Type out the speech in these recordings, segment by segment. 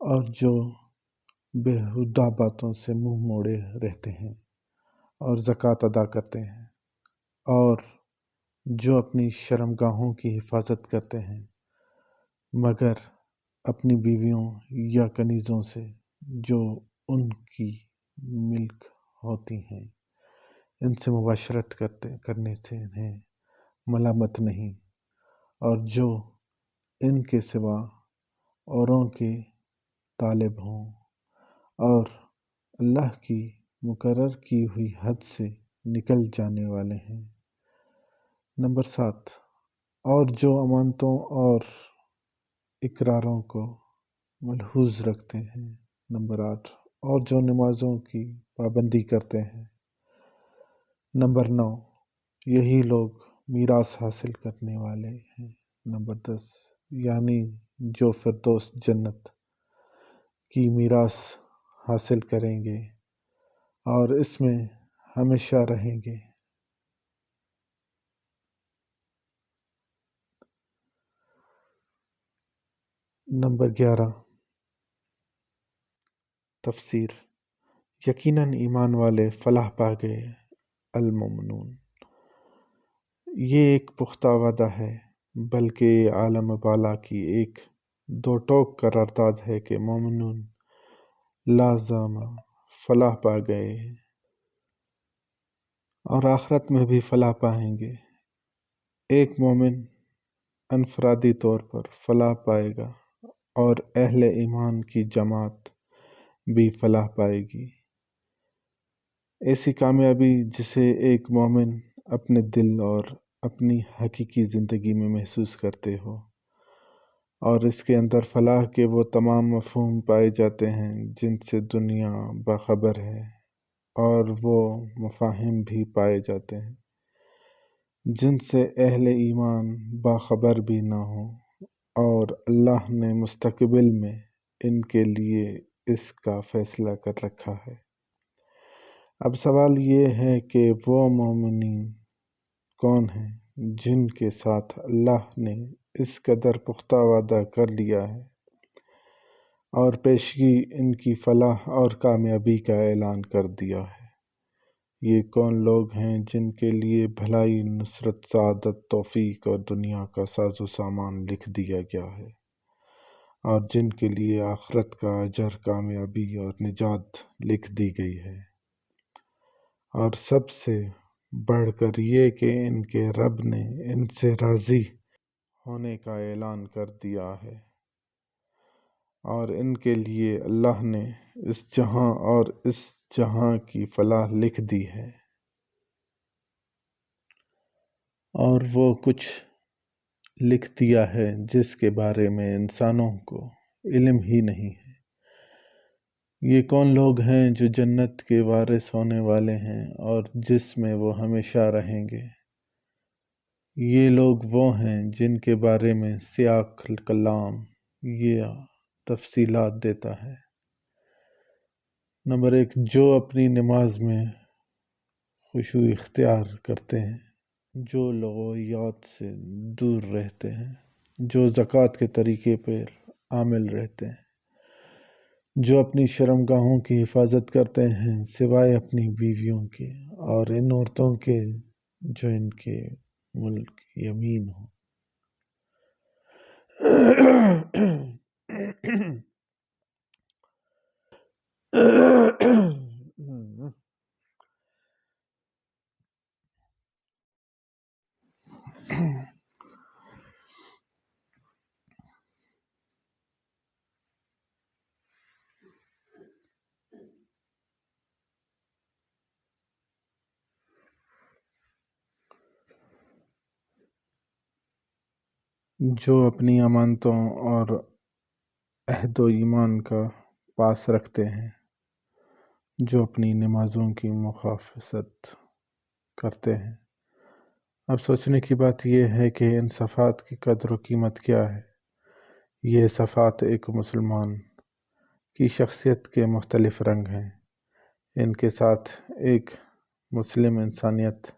اور جو بےہودہ باتوں سے منہ موڑے رہتے ہیں اور زکوٰۃ ادا کرتے ہیں، اور جو اپنی شرمگاہوں کی حفاظت کرتے ہیں مگر اپنی بیویوں یا کنیزوں سے جو ان کی ملک ہوتی ہیں، ان سے مباشرت کرنے سے انہیں ملامت نہیں، اور جو ان کے سوا اوروں کے طالب ہوں اور اللہ کی مقرر کی ہوئی حد سے نکل جانے والے ہیں۔ نمبر 7، اور جو امانتوں اور اقراروں کو ملحوظ رکھتے ہیں۔ نمبر 8، اور جو نمازوں کی پابندی کرتے ہیں۔ نمبر 9، یہی لوگ میراث حاصل کرنے والے ہیں۔ نمبر 10، یعنی جو فردوس جنت کی میراث حاصل کریں گے اور اس میں ہمیشہ رہیں گے۔ نمبر 11، تفسیر۔ یقیناً ایمان والے فلاح پا گئے۔ المومنون، یہ ایک پختہ وعدہ ہے، بلکہ یہ عالم بالا کی ایک دو ٹوک قرارداد ہے کہ مومنون لازم فلاح پا گئے اور آخرت میں بھی فلاح پائیں گے۔ ایک مومن انفرادی طور پر فلاح پائے گا اور اہل ایمان کی جماعت بھی فلاح پائے گی۔ ایسی کامیابی جسے ایک مومن اپنے دل اور اپنی حقیقی زندگی میں محسوس کرتے ہو، اور اس کے اندر فلاح کے وہ تمام مفہوم پائے جاتے ہیں جن سے دنیا باخبر ہے، اور وہ مفاہیم بھی پائے جاتے ہیں جن سے اہل ایمان باخبر بھی نہ ہوں، اور اللہ نے مستقبل میں ان کے لیے اس کا فیصلہ کر رکھا ہے۔ اب سوال یہ ہے کہ وہ مومنین کون ہیں جن کے ساتھ اللہ نے اس قدر پختہ وعدہ کر لیا ہے اور پیشگی ان کی فلاح اور کامیابی کا اعلان کر دیا ہے؟ یہ کون لوگ ہیں جن کے لیے بھلائی، نصرت، سعادت، توفیق اور دنیا کا ساز و سامان لکھ دیا گیا ہے، اور جن کے لیے آخرت کا اجر، کامیابی اور نجات لکھ دی گئی ہے، اور سب سے بڑھ کر یہ کہ ان کے رب نے ان سے راضی ہونے کا اعلان کر دیا ہے، اور ان کے لیے اللہ نے اس جہاں اور اس جہاں کی فلاح لکھ دی ہے، اور وہ کچھ لکھ دیا ہے جس کے بارے میں انسانوں کو علم ہی نہیں ہے۔ یہ کون لوگ ہیں جو جنت کے وارث ہونے والے ہیں اور جس میں وہ ہمیشہ رہیں گے؟ یہ لوگ وہ ہیں جن کے بارے میں سیاق کلام یہ تفصیلات دیتا ہے۔ نمبر 1، جو اپنی نماز میں خشوع اختیار کرتے ہیں، جو لغویات سے دور رہتے ہیں، جو زکوٰۃ کے طریقے پر عامل رہتے ہیں، جو اپنی شرمگاہوں کی حفاظت کرتے ہیں سوائے اپنی بیویوں کے اور ان عورتوں کے جو ان کے ملک یمین ہوں۔ جو اپنی امانتوں اور عہد و ایمان کا پاس رکھتے ہیں، جو اپنی نمازوں کی محافظت کرتے ہیں۔ اب سوچنے کی بات یہ ہے کہ ان صفات کی قدر و قیمت کیا ہے۔ یہ صفات ایک مسلمان کی شخصیت کے مختلف رنگ ہیں۔ ان کے ساتھ ایک مسلم انسانیت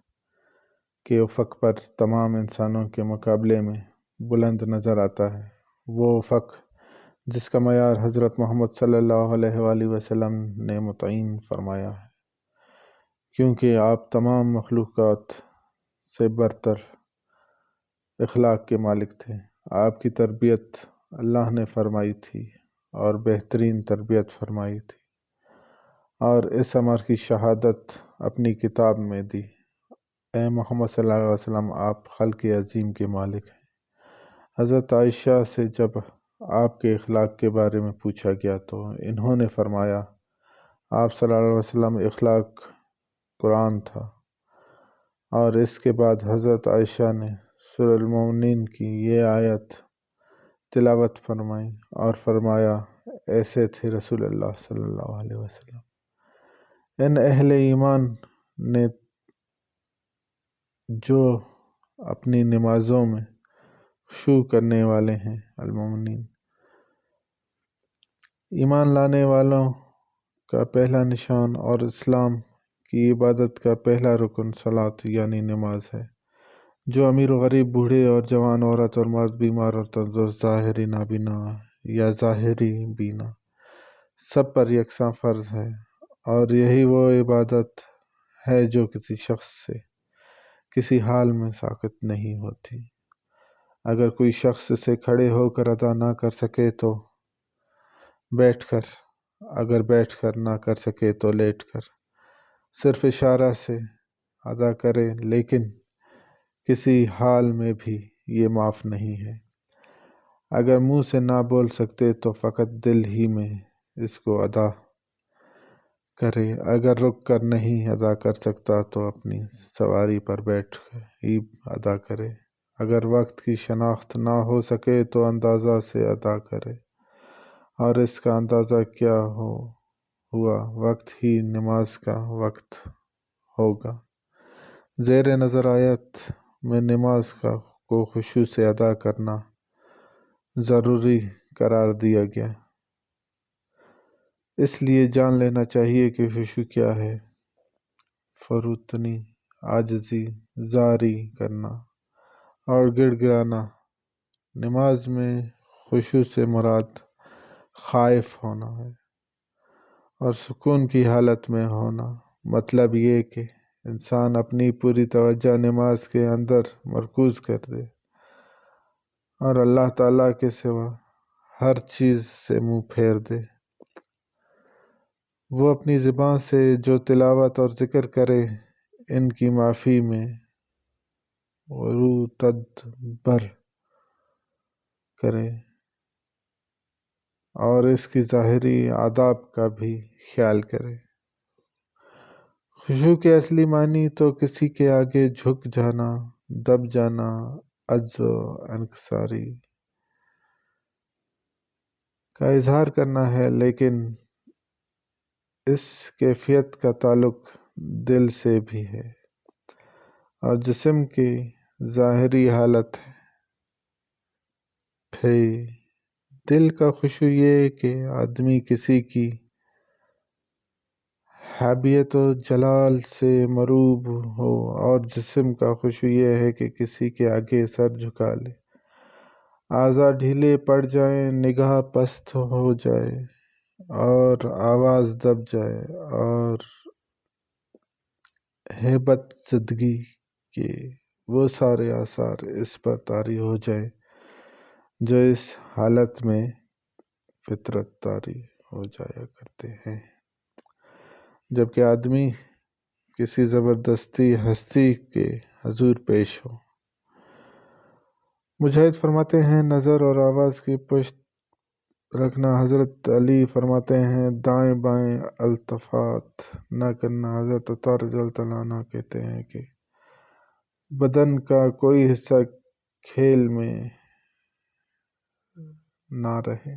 کے افق پر تمام انسانوں کے مقابلے میں بلند نظر آتا ہے۔ وہ افق جس کا معیار حضرت محمد صلی اللہ علیہ وآلہ وسلم نے متعین فرمایا ہے، کیونکہ آپ تمام مخلوقات سے برتر اخلاق کے مالک تھے۔ آپ کی تربیت اللہ نے فرمائی تھی اور بہترین تربیت فرمائی تھی، اور اس امر کی شہادت اپنی کتاب میں دی: اے محمد صلی اللہ علیہ وسلم، آپ خلق عظیم کے مالک ہیں۔ حضرت عائشہ سے جب آپ کے اخلاق کے بارے میں پوچھا گیا تو انہوں نے فرمایا، آپ صلی اللہ علیہ وسلم اخلاق قرآن تھا۔ اور اس کے بعد حضرت عائشہ نے سورہ المومنین کی یہ آیت تلاوت فرمائی اور فرمایا، ایسے تھے رسول اللہ صلی اللہ علیہ وسلم۔ ان اہل ایمان نے جو اپنی نمازوں میں خشوع کرنے والے ہیں، المومنین، ایمان لانے والوں کا پہلا نشان اور اسلام کی عبادت کا پہلا رکن صلاۃ یعنی نماز ہے، جو امیر و غریب، بوڑھے اور جوان، عورت اور مرد، بیمار اور تندرست، ظاہری نابینا یا ظاہری بینا، سب پر یکساں فرض ہے۔ اور یہی وہ عبادت ہے جو کسی شخص سے کسی حال میں ساقط نہیں ہوتی۔ اگر کوئی شخص اسے کھڑے ہو کر ادا نہ کر سکے تو بیٹھ کر، اگر بیٹھ کر نہ کر سکے تو لیٹ کر، صرف اشارہ سے ادا کرے، لیکن کسی حال میں بھی یہ معاف نہیں ہے۔ اگر منہ سے نہ بول سکتے تو فقط دل ہی میں اس کو ادا کرے۔ اگر رک کر نہیں ادا کر سکتا تو اپنی سواری پر بیٹھ ہی ادا کرے۔ اگر وقت کی شناخت نہ ہو سکے تو اندازہ سے ادا کرے، اور اس کا اندازہ کیا ہوا وقت ہی نماز کا وقت ہوگا۔ زیر نظر آیت میں نماز کو خشوع سے ادا کرنا ضروری قرار دیا گیا۔ اس لیے جان لینا چاہیے کہ خشوع کیا ہے۔ فروتنی، عاجزی، زاری کرنا اور گڑ گڑانا۔ نماز میں خشوع سے مراد خائف ہونا ہے اور سکون کی حالت میں ہونا۔ مطلب یہ کہ انسان اپنی پوری توجہ نماز کے اندر مرکوز کر دے اور اللہ تعالیٰ کے سوا ہر چیز سے منہ پھیر دے۔ وہ اپنی زبان سے جو تلاوت اور ذکر کرے، ان کی معافی میں غروتدبر کرے اور اس کی ظاہری آداب کا بھی خیال کرے۔ خشوع کے اصلی معنی تو کسی کے آگے جھک جانا، دب جانا، عجز و انکساری کا اظہار کرنا ہے، لیکن اس کیفیت کا تعلق دل سے بھی ہے اور جسم کی ظاہری حالت ہے۔ پھر دل کا خشوع یہ کہ آدمی کسی کی حیبت و جلال سے مروب ہو، اور جسم کا خشوع یہ ہے کہ کسی کے آگے سر جھکا لے، اعضاء ڈھیلے پڑ جائیں، نگاہ پست ہو جائے اور آواز دب جائے، اور ہیبت زدگی کے وہ سارے آثار اس پر طاری ہو جائیں جو اس حالت میں فطرت طاری ہو جایا کرتے ہیں۔ جبکہ آدمی کسی زبردستی ہستی کے حضور پیش ہو۔ مجاہد فرماتے ہیں، نظر اور آواز کی پشت رکھنا۔ حضرت علی فرماتے ہیں، دائیں بائیں التفات نہ کرنا۔ حضرت عطا رضی اللہ عنہ کہتے ہیں کہ بدن کا کوئی حصہ کھیل میں نہ رہے۔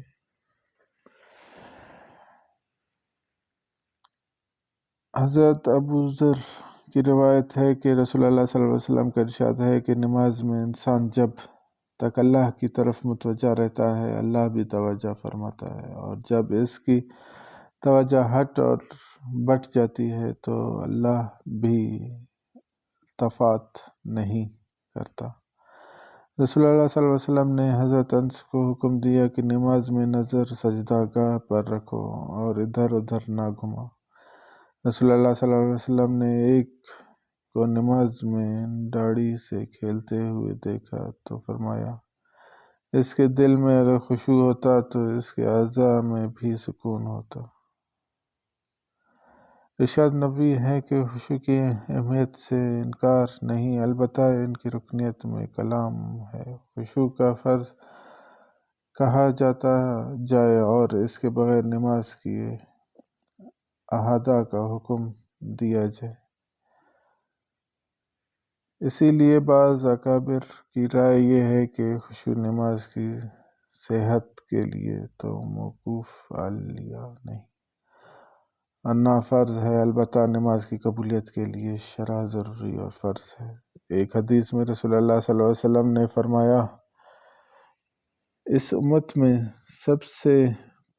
حضرت ابو ذر کی روایت ہے کہ رسول اللہ صلی اللہ علیہ وسلم کا ارشاد ہے کہ نماز میں انسان جب تک اللہ کی طرف متوجہ رہتا ہے، اللہ بھی توجہ فرماتا ہے، اور جب اس کی توجہ ہٹ اور بٹ جاتی ہے تو اللہ بھی التفات نہیں کرتا۔ رسول اللہ صلی اللہ علیہ وسلم نے حضرت انس کو حکم دیا کہ نماز میں نظر سجدہ گاہ پر رکھو اور ادھر ادھر نہ گھماؤ۔ رسول اللہ صلی اللہ علیہ وسلم نے ایک کو نماز میں داڑھی سے کھیلتے ہوئے دیکھا تو فرمایا، اس کے دل میں اگر خشوع ہوتا تو اس کے اعضاء میں بھی سکون ہوتا۔ ارشاد نبوی ہے کہ خشوع کی اہمیت سے انکار نہیں، البتہ ان کی رکنیت میں کلام ہے۔ خشوع کا فرض کہا جائے اور اس کے بغیر نماز کی احاطہ کا حکم دیا جائے۔ اسی لیے بعض اکابر کی رائے یہ ہے کہ خشوع نماز کی صحت کے لیے تو موقوف علیہ نہیں، ورنہ فرض ہے، البتہ نماز کی قبولیت کے لیے شرع ضروری اور فرض ہے۔ ایک حدیث میں رسول اللہ صلی اللہ علیہ وسلم نے فرمایا، اس امت میں سب سے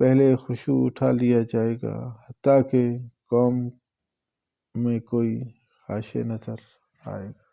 پہلے خشوع اٹھا لیا جائے گا، حتیٰ کہ قوم میں کوئی خاشع نظر آئے گا۔